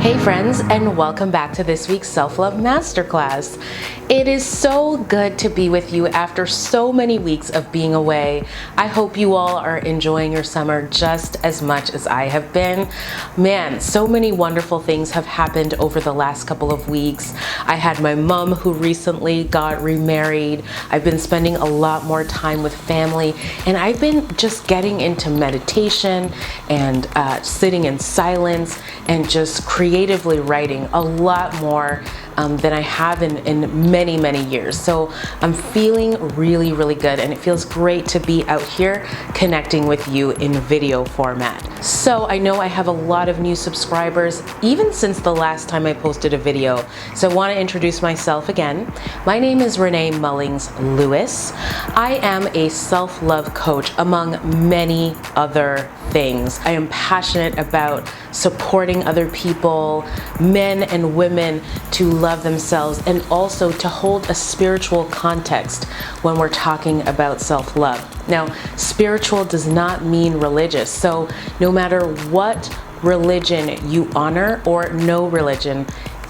Hey friends, and welcome back to this week's Self-Love Masterclass. It is so good to be with you after so many weeks of being away. I hope you all are enjoying your summer just as much as I have been. Man, so many wonderful things have happened over the last couple of weeks. I had my mom who recently got remarried. I've been spending a lot more time with family, and I've been just getting into meditation and sitting in silence and just creatively writing a lot more than I have in many years. So I'm feeling really good, and it feels great to be out here connecting with you in video format. So I know I have a lot of new subscribers even since the last time I posted a video. So I want to introduce myself again. My name is Renee Mullings-Lewis. I am a self-love coach among many other things. I am passionate about supporting other people, men and women, to love themselves and also to hold a spiritual context when we're talking about self-love. Now, spiritual does not mean religious, so no matter what religion you honor or no religion,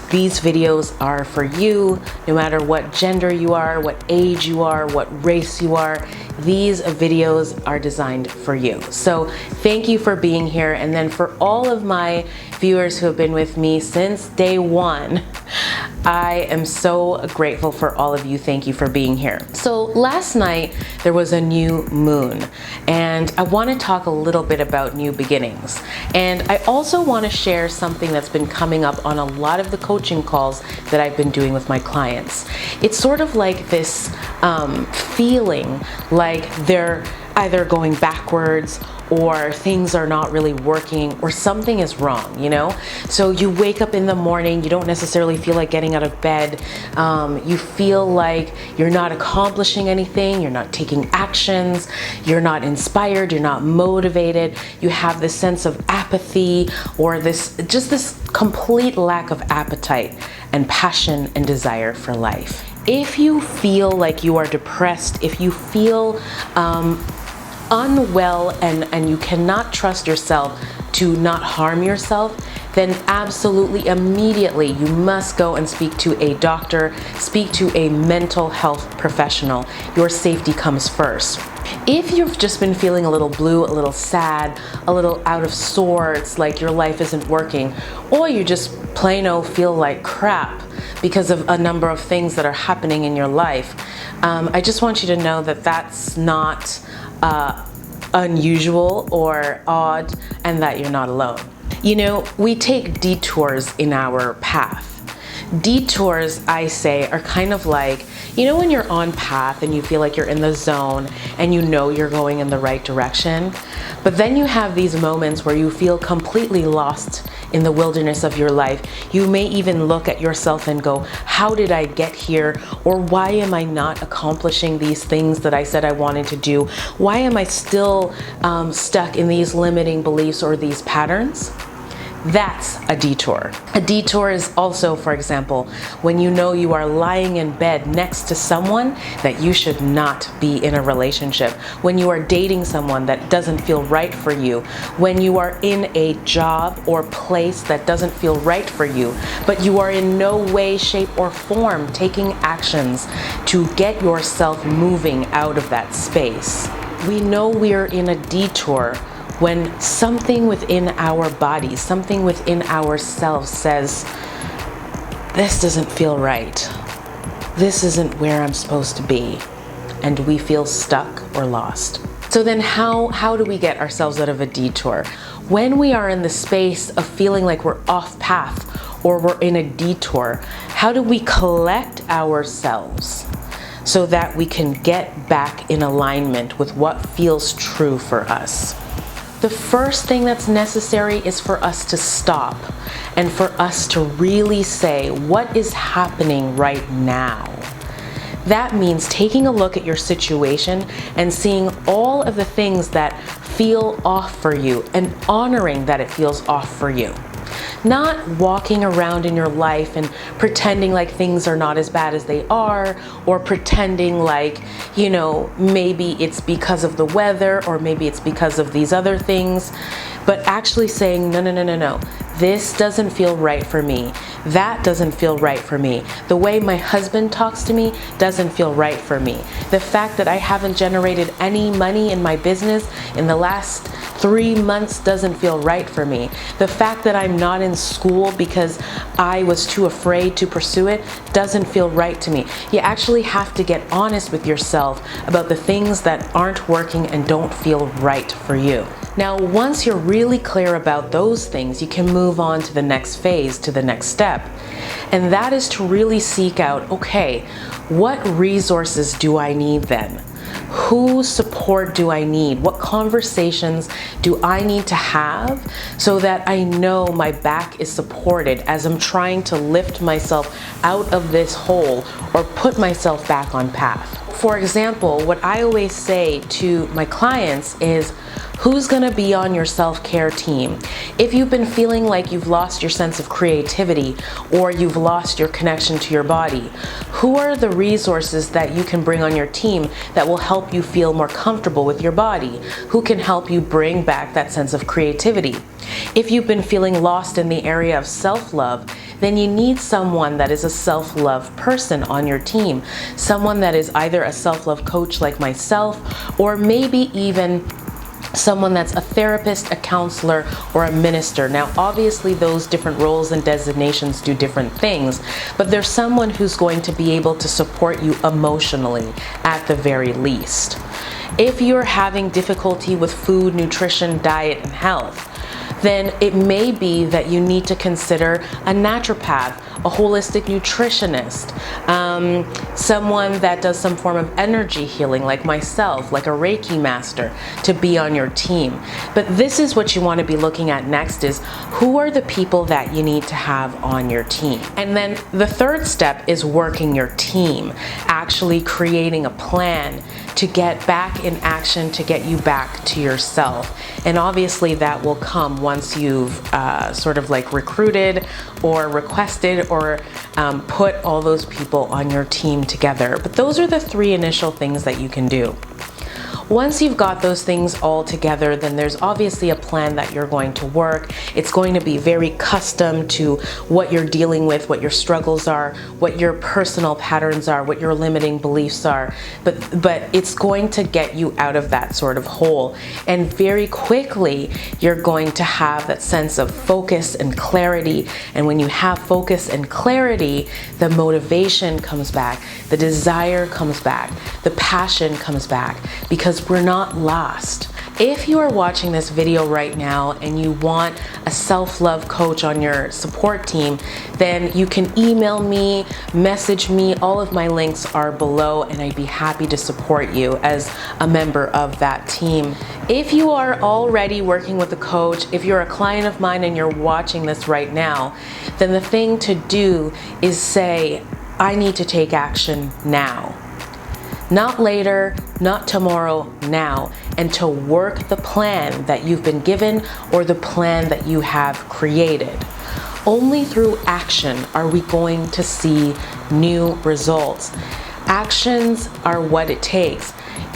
these videos are for you. No matter what gender you are, what age you are, what race you are, these videos are designed for you. So thank you for being here. And then for all of my viewers who have been with me since day one, I am so grateful for all of you. Thank you for being here. So last night there was a new moon, and I want to talk a little bit about new beginnings. And I also want to share something that's been coming up on a lot of the coaching calls that I've been doing with my clients. It's sort of like this feeling like they're either going backwards or things are not really working or something is wrong, you know? So you wake up in the morning, you don't necessarily feel like getting out of bed. You feel like you're not accomplishing anything, you're not taking actions, you're not inspired, you're not motivated. You have this sense of apathy or this complete lack of appetite and passion and desire for life. If you feel like you are depressed, if you feel unwell and you cannot trust yourself to not harm yourself, then absolutely immediately you must go and speak to a doctor, speak to a mental health professional. Your safety comes first. If you've just been feeling a little blue, a little sad, a little out of sorts, like your life isn't working, or you just plain old feel like crap because of a number of things that are happening in your life, I just want you to know that that's not unusual or odd, and that you're not alone. You know, we take detours in our path. Detours, I say, are kind of like, you know, when you're on path and you feel like you're in the zone and you know you're going in the right direction, but then you have these moments where you feel completely lost in the wilderness of your life. You may even look at yourself and go, how did I get here? Or why am I not accomplishing these things that I said I wanted to do? Why am I still stuck in these limiting beliefs or these patterns? That's a detour. A detour is also, for example, when you know you are lying in bed next to someone that you should not be in a relationship, when you are dating someone that doesn't feel right for you, when you are in a job or place that doesn't feel right for you, but you are in no way, shape, or form taking actions to get yourself moving out of that space. We know we're in a detour when something within our bodies, something within ourselves says, this doesn't feel right. This isn't where I'm supposed to be. And we feel stuck or lost. So then how do we get ourselves out of a detour? When we are in the space of feeling like we're off path or we're in a detour, how do we collect ourselves so that we can get back in alignment with what feels true for us? The first thing that's necessary is for us to stop and for us to really say, what is happening right now? That means taking a look at your situation and seeing all of the things that feel off for you and honoring that it feels off for you. Not walking around in your life and pretending like things are not as bad as they are, or pretending like, you know, maybe it's because of the weather or maybe it's because of these other things, but actually saying, no. this doesn't feel right for me. That doesn't feel right for me. The way my husband talks to me doesn't feel right for me. The fact that I haven't generated any money in my business in the last 3 months doesn't feel right for me. The fact that I'm not in school because I was too afraid to pursue it doesn't feel right to me. You actually have to get honest with yourself about the things that aren't working and don't feel right for you. Now, once you're really clear about those things, you can move on to the next phase, to the next step. And that is to really seek out, okay, what resources do I need then? Whose support do I need? What conversations do I need to have so that I know my back is supported as I'm trying to lift myself out of this hole or put myself back on path? For example, what I always say to my clients is, who's gonna be on your self-care team? If you've been feeling like you've lost your sense of creativity or you've lost your connection to your body, who are the resources that you can bring on your team that will help you feel more comfortable with your body? Who can help you bring back that sense of creativity? If you've been feeling lost in the area of self-love, then you need someone that is a self-love person on your team. Someone that is either a self-love coach like myself, or maybe even someone that's a therapist, a counselor, or a minister. Now, obviously those different roles and designations do different things, but there's someone who's going to be able to support you emotionally at the very least. If you're having difficulty with food, nutrition, diet, and health, then it may be that you need to consider a naturopath, a holistic nutritionist, someone that does some form of energy healing like myself, like a Reiki master, to be on your team. But this is what you want to be looking at next, is who are the people that you need to have on your team. And then the third step is working your team, actually creating a plan to get back in action, to get you back to yourself. And obviously that will come once you've sort of like recruited or requested or put all those people on your team together. But those are the 3 initial things that you can do. Once you've got those things all together, then there's obviously a plan that you're going to work. It's going to be very custom to what you're dealing with, what your struggles are, what your personal patterns are, what your limiting beliefs are. But it's going to get you out of that sort of hole. And very quickly, you're going to have that sense of focus and clarity. And when you have focus and clarity, the motivation comes back, the desire comes back, the passion comes back, because we're not lost. If you are watching this video right now and you want a self-love coach on your support team, then you can email me, message me. All of my links are below, and I'd be happy to support you as a member of that team. If you are already working with a coach, if you're a client of mine and you're watching this right now, then the thing to do is say, I need to take action now. Not later, not tomorrow, now, and to work the plan that you've been given or the plan that you have created. Only through action are we going to see new results. Actions are what it takes.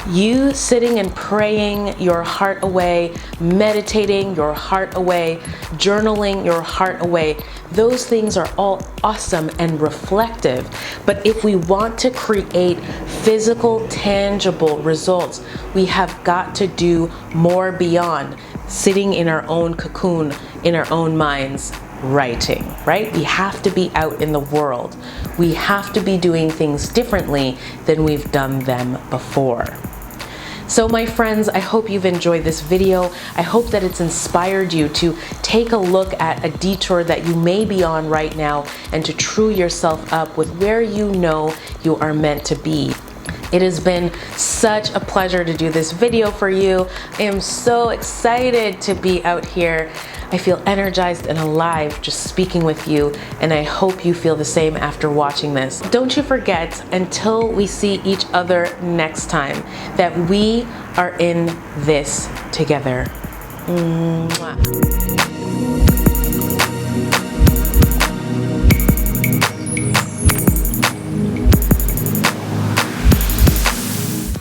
You sitting and praying your heart away, meditating your heart away, journaling your heart away, those things are all awesome and reflective. But if we want to create physical, tangible results, we have got to do more beyond sitting in our own cocoon, in our own minds, writing, right? We have to be out in the world. We have to be doing things differently than we've done them before. So my friends, I hope you've enjoyed this video. I hope that it's inspired you to take a look at a detour that you may be on right now and to true yourself up with where you know you are meant to be. It has been such a pleasure to do this video for you. I am so excited to be out here. I feel energized and alive just speaking with you, and I hope you feel the same after watching this. Don't you forget, until we see each other next time, that we are in this together. Mwah.